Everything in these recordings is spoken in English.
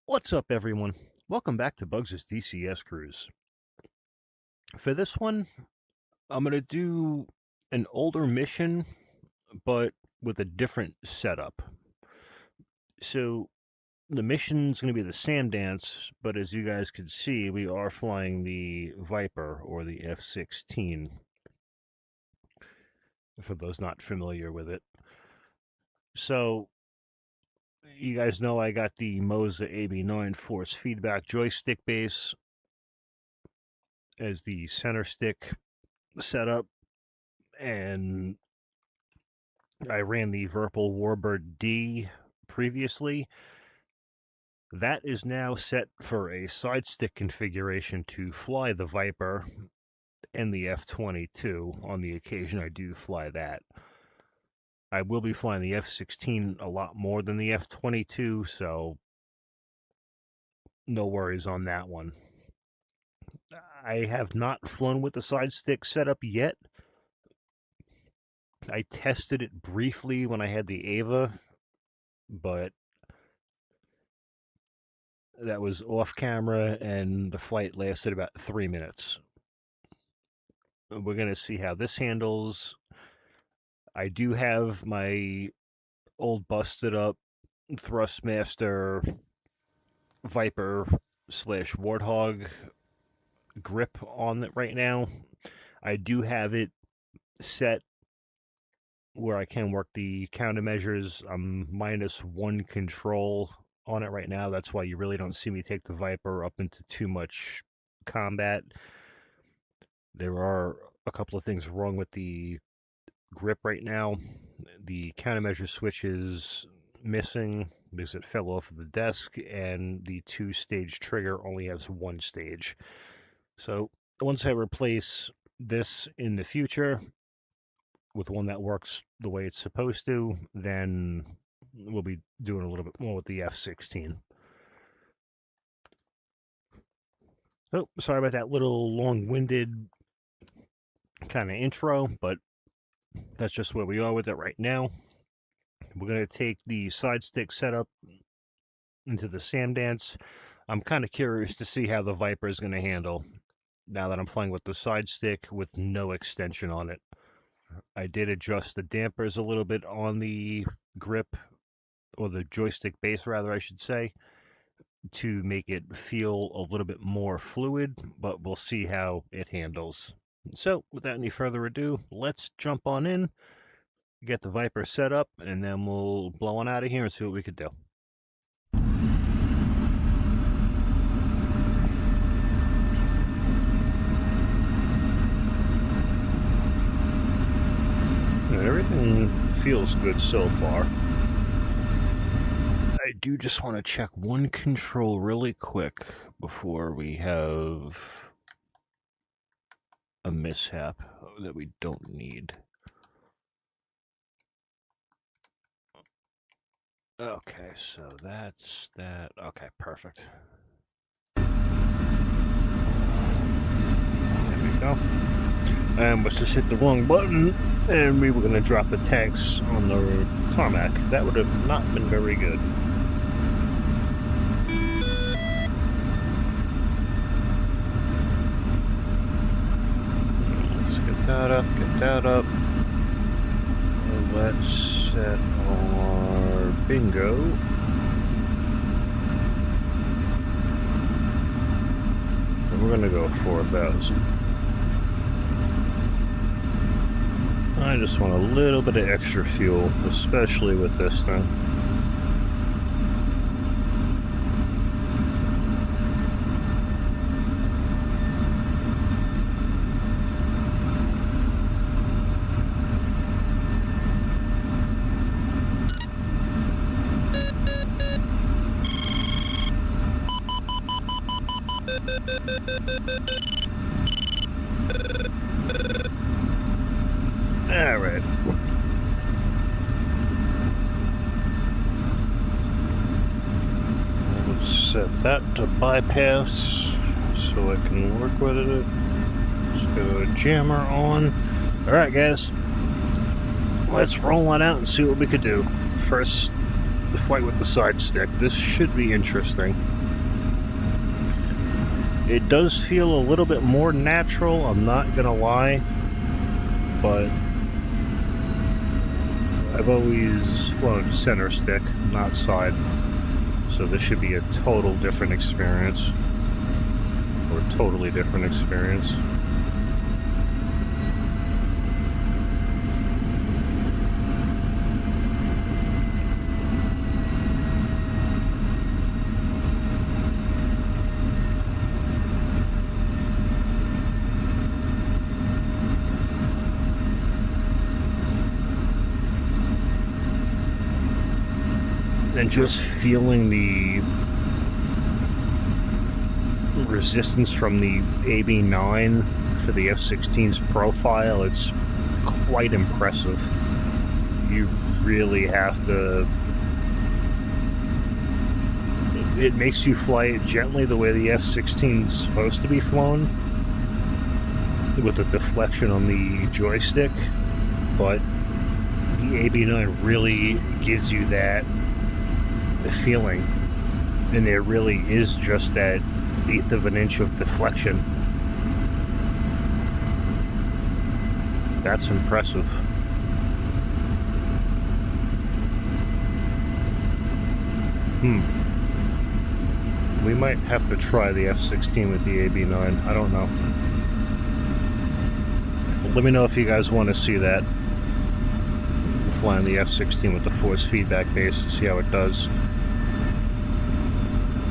What's up, everyone? Welcome back to Bugs' DCS Cruise. For this one, I'm going to do an older mission, but with a different setup. So, the mission's going to be the Sand Dance, but as you guys can see, we are flying the Viper, or the F-16, for those not familiar with it. So, you guys know I got the Moza AB9 force feedback joystick base as the center stick setup, and I ran the Virpil Warbird D previously. That is now set for a side stick configuration to fly the Viper and the F-22 on the occasion I do fly that. I will be flying the F-16 a lot more than the F-22, so no worries on that one. I have not flown with the side stick setup yet. I tested it briefly when I had the Ava, but that was off camera and the flight lasted about 3 minutes. We're going to see how this handles. I do have my old busted up Thrustmaster Viper / Warthog grip on it right now. I do have it set where I can work the countermeasures. I'm -1 control on it right now. That's why you really don't see me take the Viper up into too much combat. There are a couple of things wrong with the grip right now. The countermeasure switch is missing because it fell off of the desk, and the 2-stage trigger only has 1 stage. So once I replace this in the future with one that works the way it's supposed to, then we'll be doing a little bit more with the F-16. Oh, sorry about that little long-winded kind of intro, but that's just where we are with it right now. We're going to take the side stick setup into the Sand Dance. I'm kind of curious to see how the Viper is going to handle now that I'm flying with the side stick with no extension on it. I did adjust the dampers a little bit on the grip, or the joystick base rather, I should say, to make it feel a little bit more fluid, but we'll see how it handles. So, without any further ado, let's jump on in, get the Viper set up, and then we'll blow on out of here and see what we could do. Everything feels good so far. I do just want to check one control really quick before we have a mishap that we don't need. Okay, so that's that. Okay, perfect. There we go. And must just hit the wrong button, and we were going to drop the tanks on the tarmac. That would have not been very good. Let's get that up, get that up. And let's set our bingo. And we're going to go 4,000. I just want a little bit of extra fuel, especially with this thing. Alright. Let's set that to bypass so I can work with it. Let's go a jammer on. Alright, guys. Let's roll on out and see what we could do. First the flight with the side stick. This should be interesting. It does feel a little bit more natural, I'm not gonna lie, but I've always flown center stick, not side, so this should be a total different experience, or totally different experience. And just feeling the resistance from the AB9 for the F-16's profile, it's quite impressive. You really have to... It makes you fly it gently the way the F-16 is supposed to be flown, with the deflection on the joystick, but the AB9 really gives you that feeling, and there really is just that 1/8 of an inch of deflection. That's impressive. We might have to try the F-16 with the AB9. I don't know. Let me know if you guys want to see that. Flying the F-16 with the force feedback base to see how it does.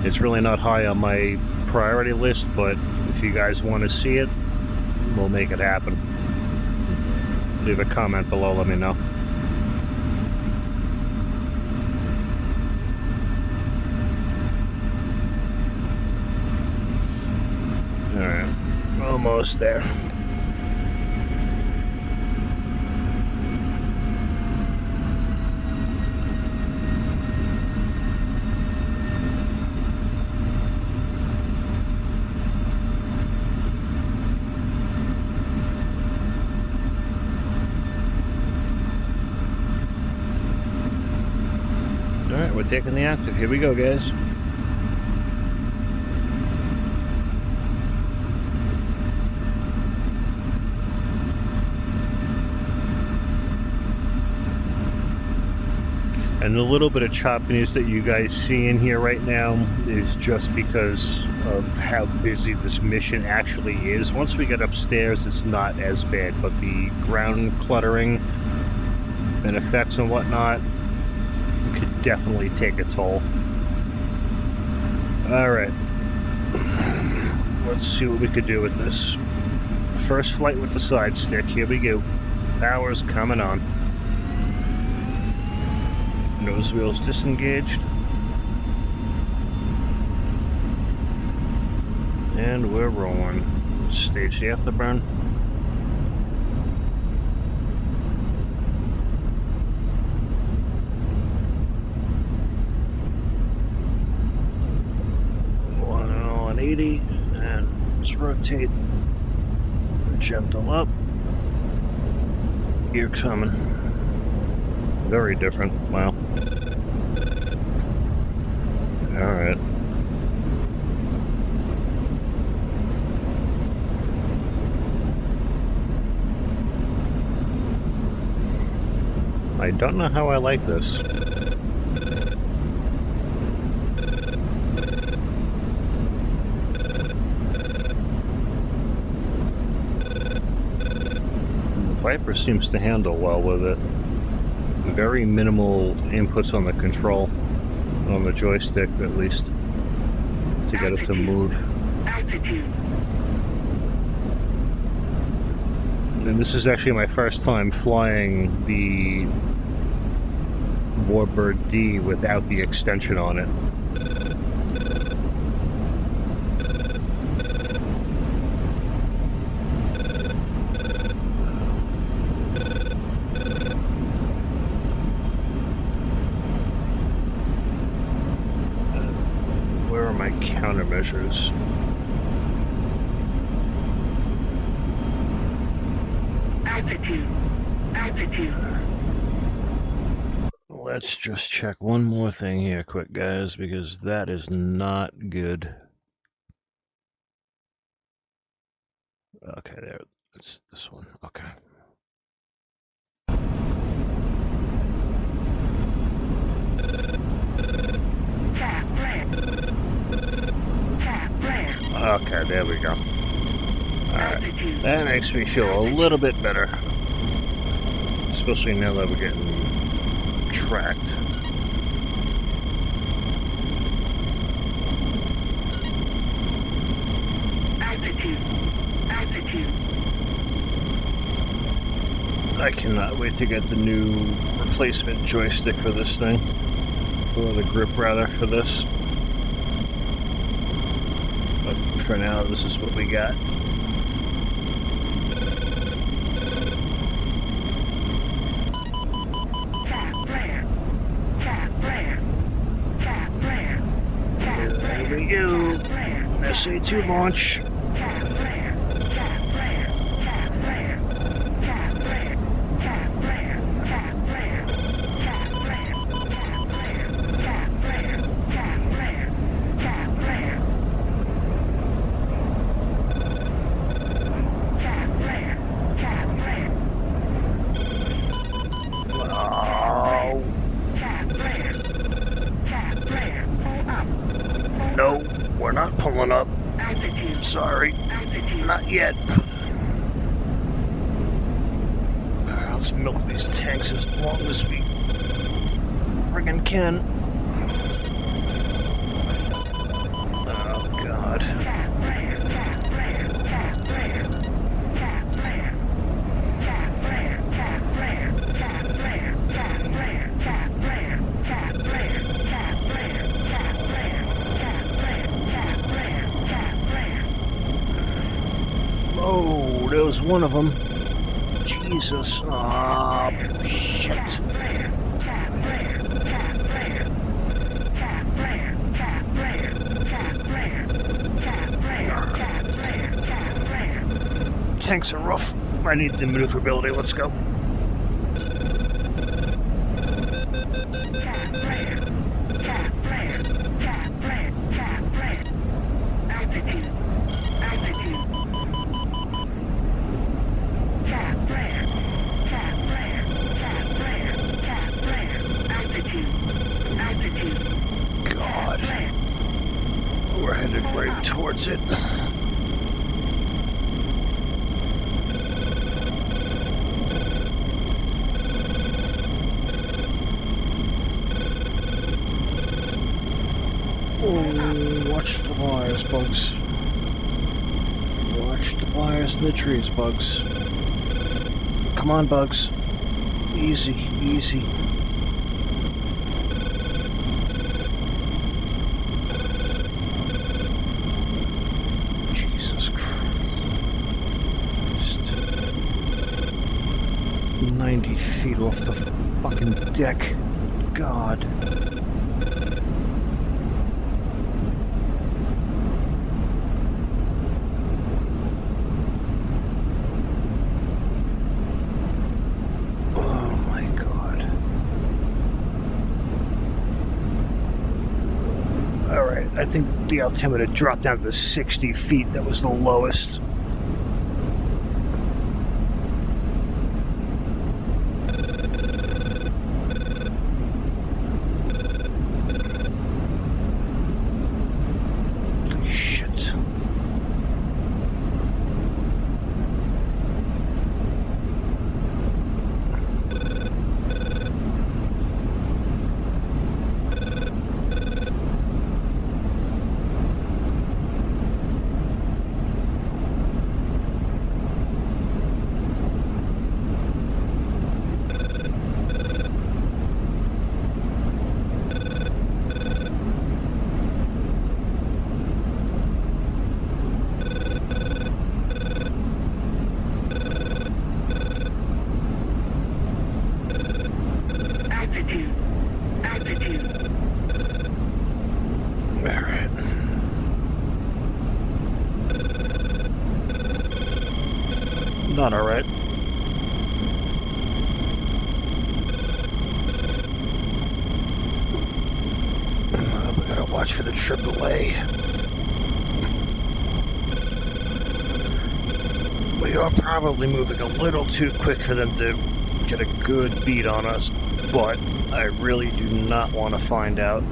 It's really not high on my priority list, but if you guys want to see it, we'll make it happen. Leave a comment below, let me know. Alright, almost there. Alright, we're taking the active. Here we go, guys. And the little bit of choppiness that you guys see in here right now is just because of how busy this mission actually is. Once we get upstairs, it's not as bad, but the ground cluttering and effects and whatnot could definitely take a toll. Alright. Let's see what we could do with this. First flight with the side stick. Here we go. Power's coming on. Nose wheels disengaged. And we're rolling. Stage the afterburn. On 80, and let's rotate. Gentle up. Gear coming. Very different. Wow. Alright. I don't know how I like this. The Viper seems to handle well with it. Very minimal inputs on the control, on the joystick at least, to get it to move. And this is actually my first time flying the Warbird D without the extension on it. Countermeasures. Altitude. Let's just check one more thing here quick, guys, because that is not good. Okay, there. It's this one. Okay. Okay, there we go. Alright, that makes me feel a little bit better. Especially now that we're getting tracked. Altitude. I cannot wait to get the new replacement joystick for this thing. Or the grip, rather, for this. But for now, this is what we got. Here we go. SA2 launch. No, we're not pulling up. Sorry, not yet. Let's milk these tanks as long as we friggin' can. Oh, God. Oh, there was one of them. Jesus. Oh, shit. Tanks are rough. I need the maneuverability. Let's go. God. We're headed right towards it. Oh, watch the wires, bugs. Watch the wires in the trees, bugs. Come on, bugs. Easy, easy. Jesus Christ. 90 feet off the fucking deck. God. I think the altimeter dropped down to 60 feet. That was the lowest. Holy shit. Not all right. Watch for the AAA. We are probably moving a little too quick for them to get a good beat on us, but I really do not want to find out.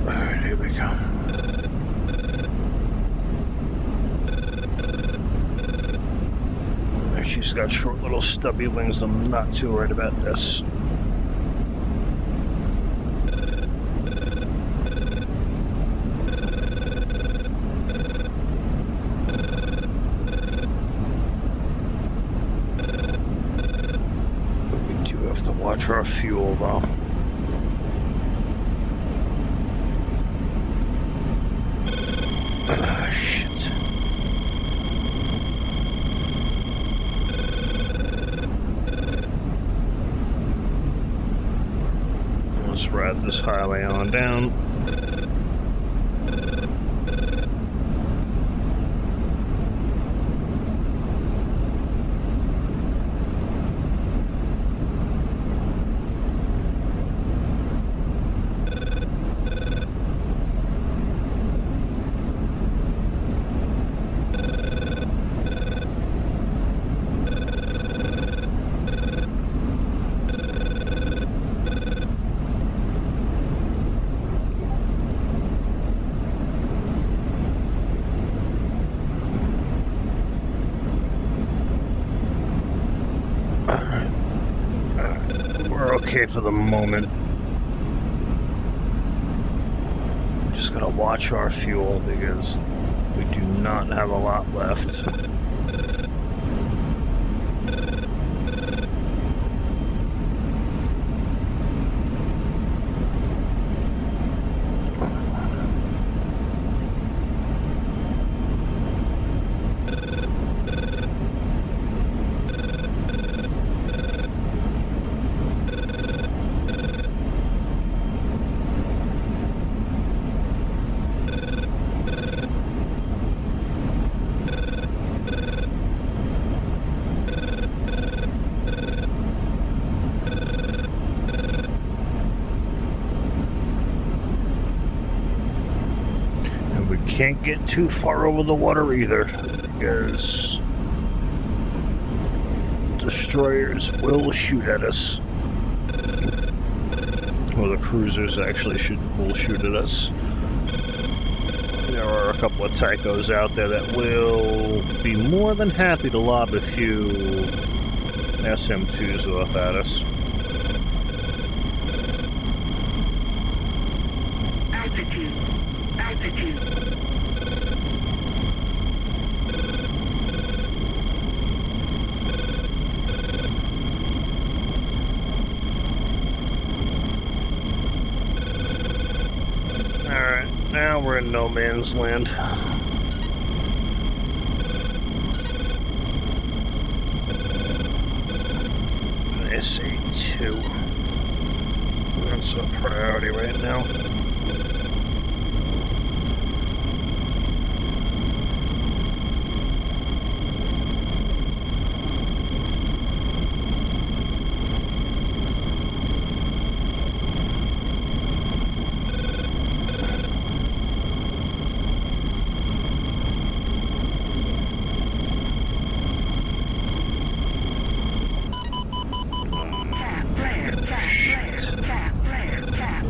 Alright, here we go. She's got short little stubby wings. I'm not too worried about this. We do have to watch our fuel though. Ah, shit. Let's ride this highway on down. We're okay for the moment. We're just gonna watch our fuel because we do not have a lot left. Can't get too far over the water either, because destroyers will shoot at us. Well, the cruisers actually will shoot at us. There are a couple of tychos out there that will be more than happy to lob a few SM2s off at us. Altitude. Alright, now we're in no man's land. SA2. That's a priority right now.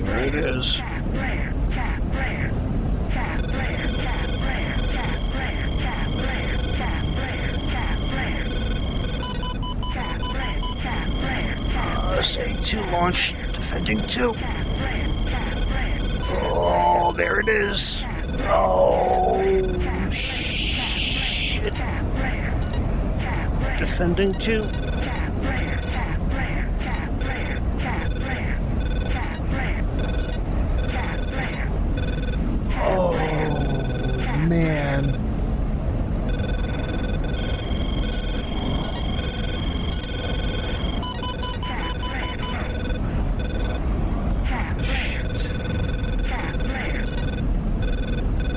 There it is. SA2 launch, defending 2. Oh, there it is. Oh, shit. Defending 2. Oh, man.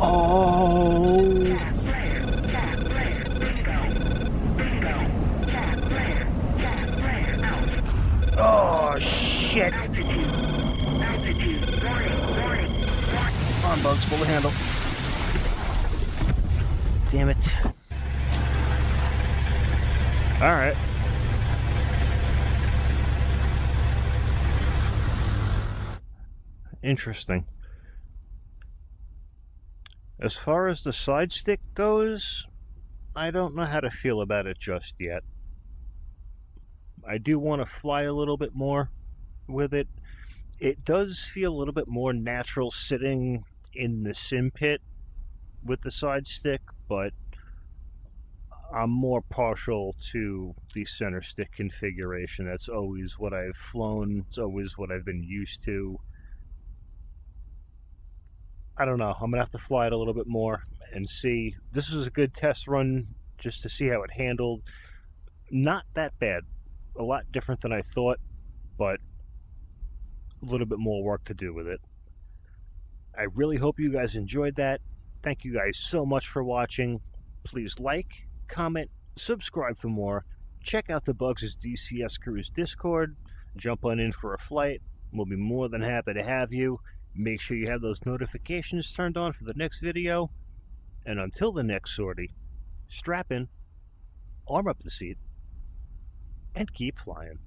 Oh! Oh, shit! Come on, Bugs, pull the handle. Damn it. Alright. Interesting. As far as the side stick goes, I don't know how to feel about it just yet. I do want to fly a little bit more with it. It does feel a little bit more natural sitting in the sim pit with the side stick, but I'm more partial to the center stick configuration. That's always what I've flown. It's always what I've been used to. I don't know. I'm going to have to fly it a little bit more and see. This was a good test run just to see how it handled. Not that bad. A lot different than I thought, but a little bit more work to do with it. I really hope you guys enjoyed that. Thank you guys so much for watching. Please like, comment, subscribe for more. Check out the Bugs' DCS Cruise Discord. Jump on in for a flight. We'll be more than happy to have you. Make sure you have those notifications turned on for the next video. And until the next sortie, strap in, arm up the seat, and keep flying.